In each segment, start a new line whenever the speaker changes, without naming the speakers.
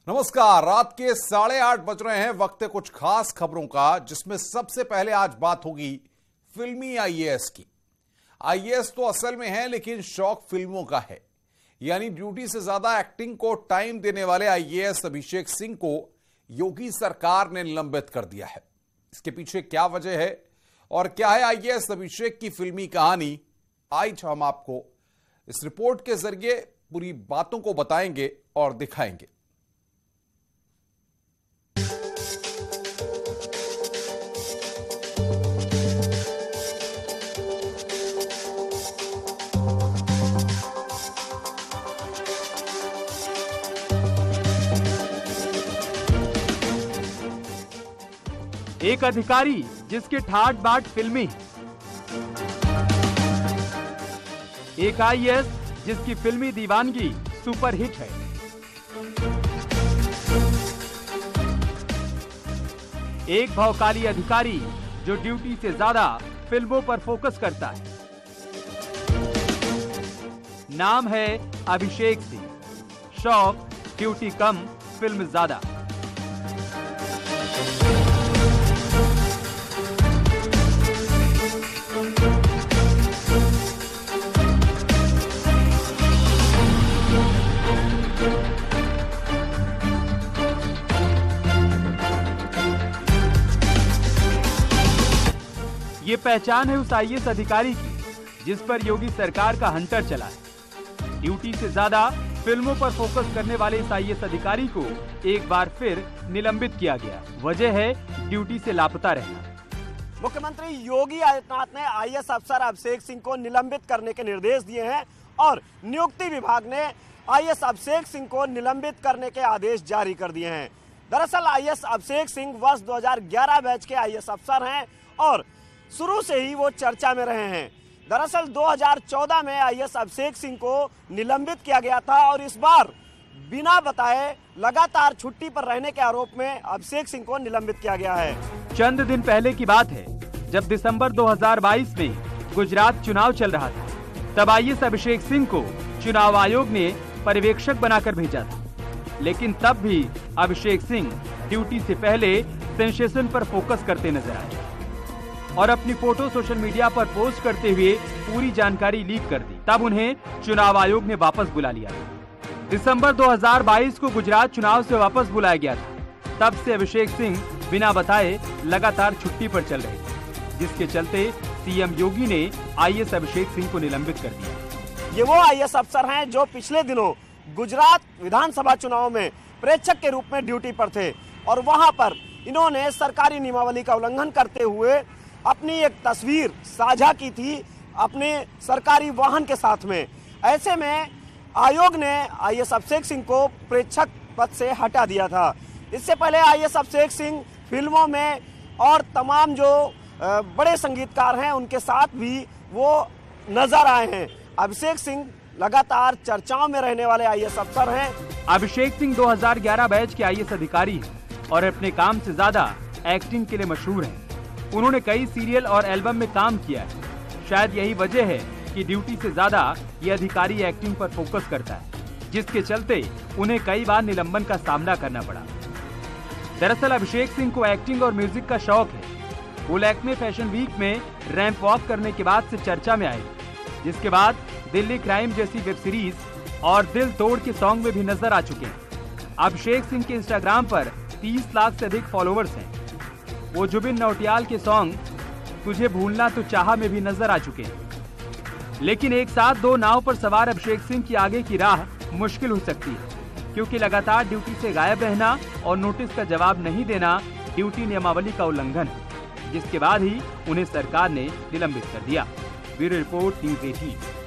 नमस्कार। रात के 8:30 बज रहे हैं। वक्त है कुछ खास खबरों का, जिसमें सबसे पहले आज बात होगी फिल्मी आईएएस की। आईएएस तो असल में है, लेकिन शौक फिल्मों का है। यानी ड्यूटी से ज्यादा एक्टिंग को टाइम देने वाले आईएएस अभिषेक सिंह को योगी सरकार ने निलंबित कर दिया है। इसके पीछे क्या वजह है और क्या है आईएएस अभिषेक की फिल्मी कहानी, आज हम आपको इस रिपोर्ट के जरिए पूरी बातों को बताएंगे और दिखाएंगे।
एक अधिकारी जिसके ठाट बाट फिल्मी, एक आईएएस जिसकी फिल्मी दीवानगी सुपरहिट है। एक भौकाली अधिकारी जो ड्यूटी से ज्यादा फिल्मों पर फोकस करता है। नाम है अभिषेक सिंह। शौक ड्यूटी कम, फिल्म ज्यादा। ये पहचान है उस आईएएस अधिकारी की जिस पर योगी सरकार का हंटर चला है। ड्यूटी से ज्यादा फिल्मों पर फोकस करने वाले इस आईएएस अधिकारी को एक बार फिर निलंबित किया गया। वजह है ड्यूटी से लापता रहना।
मुख्यमंत्री योगी आदित्यनाथ ने आईएएस अफसर अभिषेक सिंह को निलंबित करने के निर्देश दिए हैं और नियुक्ति विभाग ने आईएएस अभिषेक सिंह को निलंबित करने के आदेश जारी कर दिए हैं। दरअसल आईएएस अभिषेक सिंह वर्ष 2011 बैच के आईएएस अफसर हैं और शुरू से ही वो चर्चा में रहे हैं। दरअसल 2014 में आईएएस अभिषेक सिंह को निलंबित किया गया था और इस बार बिना बताए लगातार छुट्टी पर रहने के आरोप में अभिषेक सिंह को निलंबित किया गया है।
चंद दिन पहले की बात है, जब दिसंबर 2022 में गुजरात चुनाव चल रहा था, तब आईएएस अभिषेक सिंह को चुनाव आयोग ने पर्यवेक्षक बनाकर भेजा था। लेकिन तब भी अभिषेक सिंह ड्यूटी से पहले सेंसेशन पर फोकस करते नजर आए और अपनी फोटो सोशल मीडिया पर पोस्ट करते हुए पूरी जानकारी लीक कर दी। तब उन्हें चुनाव आयोग ने वापस बुला लिया। दिसंबर 2022 को गुजरात चुनाव से वापस बुलाया गया था। तब से अभिषेक सिंह बिना बताए लगातार छुट्टी पर चल रहे थे, जिसके चलते सीएम योगी ने आईएएस अभिषेक सिंह को निलंबित कर दिया।
ये वो आईएएस अफसर हैं जो पिछले दिनों गुजरात विधानसभा चुनाव में प्रेक्षक के रूप में ड्यूटी पर थे और वहां पर इन्होंने सरकारी नियमावली का उल्लंघन करते हुए अपनी एक तस्वीर साझा की थी अपने सरकारी वाहन के साथ में। ऐसे में आयोग ने आईएएस अभिषेक सिंह को प्रेक्षक पद से हटा दिया था। इससे पहले आईएएस अभिषेक सिंह फिल्मों में और तमाम जो बड़े संगीतकार हैं उनके साथ भी वो नजर आए हैं। अभिषेक सिंह लगातार चर्चाओं में रहने वाले आईएएस अफसर हैं।
अभिषेक सिंह 2011 बैच के आईएएस अधिकारी हैं और अपने काम से ज्यादा एक्टिंग के लिए मशहूर हैं। उन्होंने कई सीरियल और एल्बम में काम किया है। शायद यही वजह है कि ड्यूटी से ज्यादा ये अधिकारी एक्टिंग पर फोकस करता है, जिसके चलते उन्हें कई बार निलंबन का सामना करना पड़ा। दरअसल अभिषेक सिंह को एक्टिंग और म्यूजिक का शौक है। वो लैक्मे फैशन वीक में रैंप वॉक करने के बाद से चर्चा में आए, जिसके बाद दिल्ली क्राइम जैसी वेब सीरीज और दिल तोड़ के सॉन्ग में भी नजर आ चुके हैं। अभिषेक सिंह के इंस्टाग्राम पर 30 लाख से अधिक फॉलोवर्स हैं। वो जुबिन नौटियाल के सॉन्ग तुझे भूलना तो चाहा में भी नजर आ चुके हैं। लेकिन एक साथ दो नाव पर सवार अभिषेक सिंह की आगे की राह मुश्किल हो सकती है, क्योंकि लगातार ड्यूटी से गायब रहना और नोटिस का जवाब नहीं देना ड्यूटी नियमावली का उल्लंघन है, जिसके बाद ही उन्हें सरकार ने निलंबित कर दिया। Bureau report, news 18।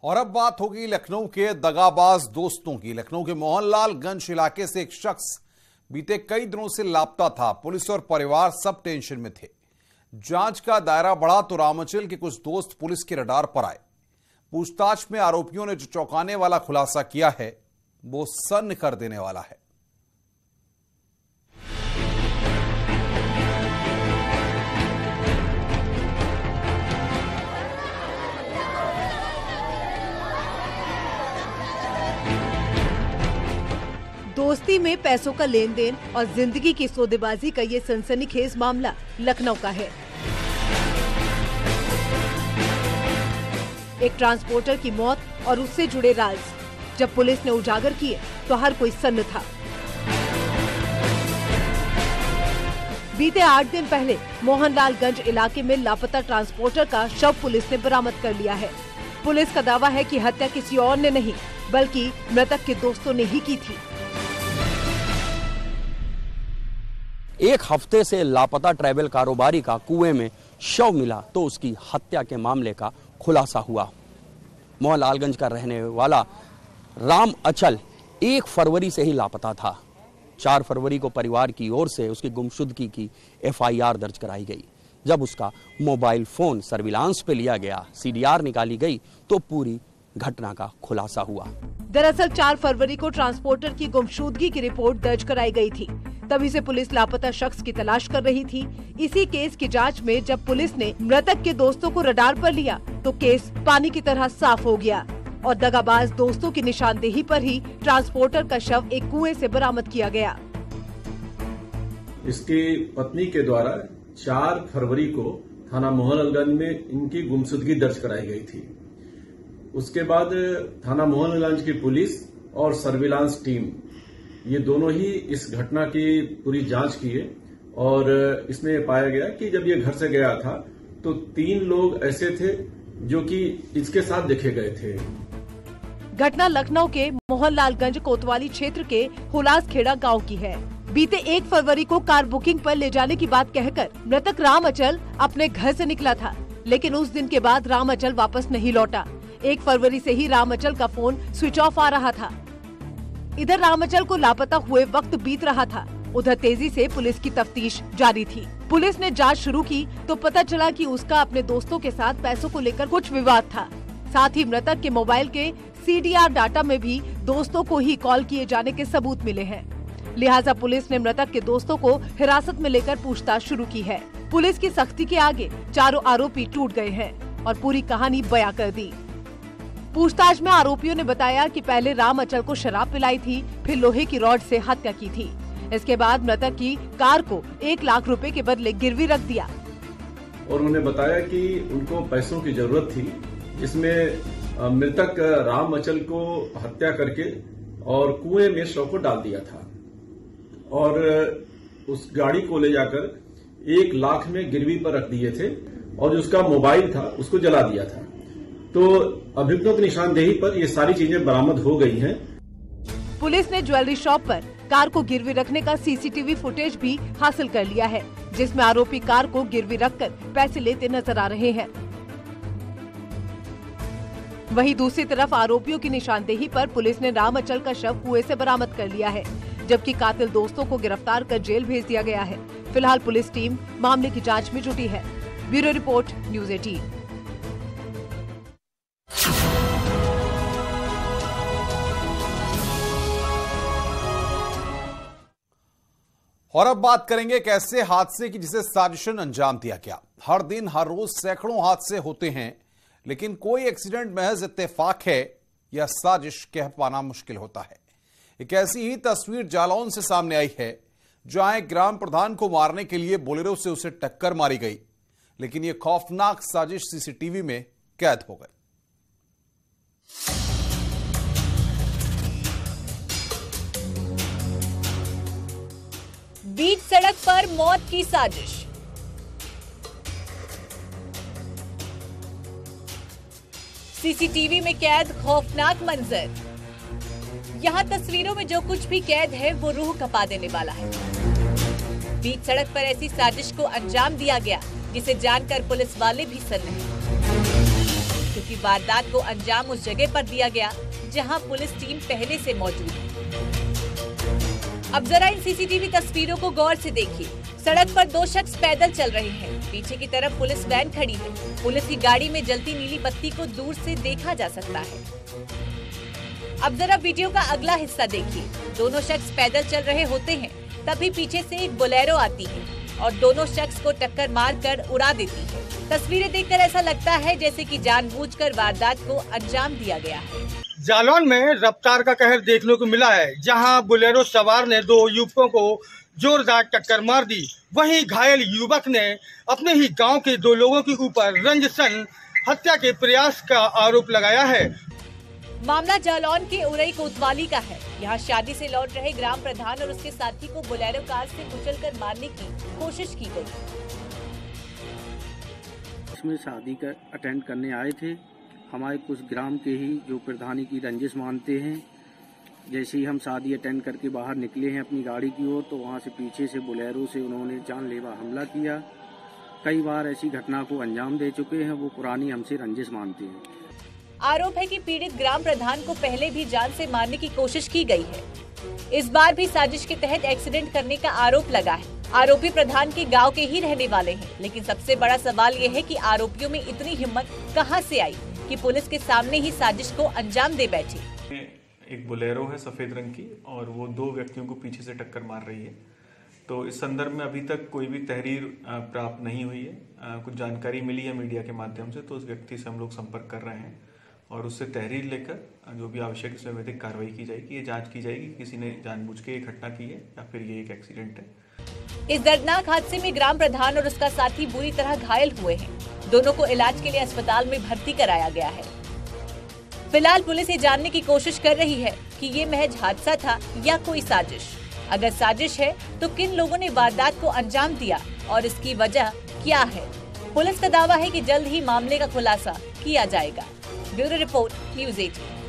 और अब बात होगी लखनऊ के दगाबाज दोस्तों की। लखनऊ के मोहनलालगंज इलाके से एक शख्स बीते कई दिनों से लापता था। पुलिस और परिवार सब टेंशन में थे। जांच का दायरा बढ़ा तो रामांचल के कुछ दोस्त पुलिस के रडार पर आए। पूछताछ में आरोपियों ने जो चौंकाने वाला खुलासा किया है वो सन्न कर देने वाला है।
दोस्ती में पैसों का लेन देन और जिंदगी की सौदेबाजी का ये सनसनीखेज मामला लखनऊ का है। एक ट्रांसपोर्टर की मौत और उससे जुड़े राज जब पुलिस ने उजागर किए तो हर कोई सन्न था। बीते 8 दिन पहले मोहनलालगंज इलाके में लापता ट्रांसपोर्टर का शव पुलिस ने बरामद कर लिया है। पुलिस का दावा है कि हत्या किसी और ने नहीं बल्कि मृतक के दोस्तों ने ही की थी।
एक हफ्ते से लापता ट्रैवल कारोबारी का कुएं में शव मिला तो उसकी हत्या के मामले का खुलासा हुआ। मोहनलालगंज का रहने वाला राम अचल 1 फरवरी से ही लापता था। 4 फरवरी को परिवार की ओर से उसकी गुमशुदगी की FIR दर्ज कराई गई। जब उसका मोबाइल फोन सर्विलांस पे लिया गया, CDR निकाली गई तो पूरी घटना का खुलासा हुआ।
दरअसल 4 फरवरी को ट्रांसपोर्टर की गुमशुदगी की रिपोर्ट दर्ज कराई गई थी। तभी से पुलिस लापता शख्स की तलाश कर रही थी। इसी केस की जांच में जब पुलिस ने मृतक के दोस्तों को रडार पर लिया तो केस पानी की तरह साफ हो गया और दगाबाज दोस्तों की निशानदेही पर ही ट्रांसपोर्टर का शव एक कुएं से बरामद किया गया।
इसकी पत्नी के द्वारा 4 फरवरी को थाना मोहनलालगंज में इनकी गुमशुदगी दर्ज कराई गई थी। उसके बाद थाना मोहनलालगंज की पुलिस और सर्विलांस टीम ये दोनों ही इस घटना की पूरी जांच किए और इसमें पाया गया कि जब ये घर से गया था तो 3 लोग ऐसे थे जो कि इसके साथ देखे गए थे।
घटना लखनऊ के मोहनलालगंज कोतवाली क्षेत्र के हुलासखेड़ा गांव की है। बीते 1 फरवरी को कार बुकिंग पर ले जाने की बात कहकर मृतक राम अचल अपने घर से निकला था, लेकिन उस दिन के बाद राम अचल वापस नहीं लौटा। 1 फरवरी से ही राम अचल का फोन स्विच ऑफ आ रहा था। इधर राम अचल को लापता हुए वक्त बीत रहा था, उधर तेजी से पुलिस की तफ्तीश जारी थी। पुलिस ने जांच शुरू की तो पता चला कि उसका अपने दोस्तों के साथ पैसों को लेकर कुछ विवाद था। साथ ही मृतक के मोबाइल के CDR डाटा में भी दोस्तों को ही कॉल किए जाने के सबूत मिले हैं। लिहाजा पुलिस ने मृतक के दोस्तों को हिरासत में लेकर पूछताछ शुरू की है। पुलिस की सख्ती के आगे चारों आरोपी टूट गए हैं और पूरी कहानी बयां कर दी। पूछताछ में आरोपियों ने बताया कि पहले राम अचल को शराब पिलाई थी, फिर लोहे की रॉड से हत्या की थी। इसके बाद मृतक की कार को 1 लाख रुपए के बदले गिरवी रख दिया
और उन्होंने बताया कि उनको पैसों की जरूरत थी, जिसमें मृतक राम अचल को हत्या करके और कुएं में शव को डाल दिया था और उस गाड़ी को ले जाकर 1 लाख में गिरवी पर रख दिए थे और जो उसका मोबाइल था उसको जला दिया था। तो अभियुक्तों की निशानदेही पर ये सारी चीजें बरामद हो गई हैं।
पुलिस ने ज्वेलरी शॉप पर कार को गिरवी रखने का CCTV फुटेज भी हासिल कर लिया है, जिसमें आरोपी कार को गिरवी रखकर पैसे लेते नजर आ रहे हैं। वहीं दूसरी तरफ आरोपियों की निशानदेही पर पुलिस ने राम अचल का शव कुएं से बरामद कर लिया है, जबकि कातिल दोस्तों को गिरफ्तार कर जेल भेज दिया गया है। फिलहाल पुलिस टीम मामले की जाँच में जुटी है। Bureau report, news 18।
और अब बात करेंगे एक ऐसे हादसे की जिसे साजिशन अंजाम दिया गया। हर दिन हर रोज सैकड़ों हादसे होते हैं, लेकिन कोई एक्सीडेंट महज इत्तेफाक है या साजिश कह पाना मुश्किल होता है। एक ऐसी ही तस्वीर जालौन से सामने आई है, जहां एक ग्राम प्रधान को मारने के लिए बोलेरो से उसे टक्कर मारी गई, लेकिन यह खौफनाक साजिश CCTV में कैद हो गई।
बीच सड़क पर मौत की साजिश। CCTV में कैद खौफनाक मंजर। यहां तस्वीरों में जो कुछ भी कैद है वो रूह कपा देने वाला है। बीच सड़क पर ऐसी साजिश को अंजाम दिया गया जिसे जानकर पुलिस वाले भी सन्न हैं, क्योंकि वारदात को अंजाम उस जगह पर दिया गया जहां पुलिस टीम पहले से मौजूद है। अब जरा इन CCTV तस्वीरों को गौर से देखिए। सड़क पर 2 शख्स पैदल चल रहे हैं। पीछे की तरफ पुलिस वैन खड़ी है। पुलिस की गाड़ी में जलती नीली बत्ती को दूर से देखा जा सकता है। अब जरा वीडियो का अगला हिस्सा देखिए। दोनों शख्स पैदल चल रहे होते हैं, तभी पीछे से एक बोलेरो आती है और दोनों शख्स को टक्कर मारकर उड़ा देती है। तस्वीरें देखकर ऐसा लगता है जैसे कि जानबूझकर वारदात को अंजाम दिया गया है।
जालौन में रफ्तार का कहर देखने को मिला है, जहां बोलेरो सवार ने 2 युवकों को जोरदार टक्कर मार दी। वहीं घायल युवक ने अपने ही गांव के 2 लोगों के ऊपर रंजसन हत्या के प्रयास का आरोप लगाया है।
मामला जालौन के उरई कोतवाली का है। यहाँ शादी से लौट रहे ग्राम प्रधान और उसके साथी को बोलेरो कार से कुचलकर मारने की कोशिश की गई।
इसमें शादी का अटेंड करने आए थे हमारे कुछ ग्राम के ही, जो प्रधानी की रंजिश मानते हैं। जैसे ही हम शादी अटेंड करके बाहर निकले हैं अपनी गाड़ी की ओर, तो वहाँ से पीछे से बोलेरो से उन्होंने जानलेवा हमला किया। कई बार ऐसी घटना को अंजाम दे चुके हैं। वो पुरानी हमसे रंजिश मानते हैं।
आरोप है कि पीड़ित ग्राम प्रधान को पहले भी जान से मारने की कोशिश की गई है। इस बार भी साजिश के तहत एक्सीडेंट करने का आरोप लगा है। आरोपी प्रधान के गांव के ही रहने वाले हैं, लेकिन सबसे बड़ा सवाल ये है कि आरोपियों में इतनी हिम्मत कहां से आई कि पुलिस के सामने ही साजिश को अंजाम दे बैठे।
एक बोलेरो है सफेद रंग की और वो 2 व्यक्तियों को पीछे से टक्कर मार रही है। तो इस संदर्भ में अभी तक कोई भी तहरीर प्राप्त नहीं हुई है। कुछ जानकारी मिली है मीडिया के माध्यम से, तो उस व्यक्ति से हम लोग संपर्क कर रहे हैं और उससे तहरीर लेकर जो भी आवश्यक इसमें वैधिक कार्रवाई की जाएगी। ये जांच की जाएगी किसी ने जानबूझ के ये घटना की है या फिर ये एक एक्सीडेंट है।
इस दर्दनाक हादसे में ग्राम प्रधान और उसका साथी बुरी तरह घायल हुए हैं। दोनों को इलाज के लिए अस्पताल में भर्ती कराया गया है। फिलहाल पुलिस ये जानने की कोशिश कर रही है कि ये महज हादसा था या कोई साजिश। अगर साजिश है तो किन लोगों ने वारदात को अंजाम दिया और इसकी वजह क्या है। पुलिस का दावा है कि जल्द ही मामले का खुलासा किया जाएगा। Bureau report, news 18।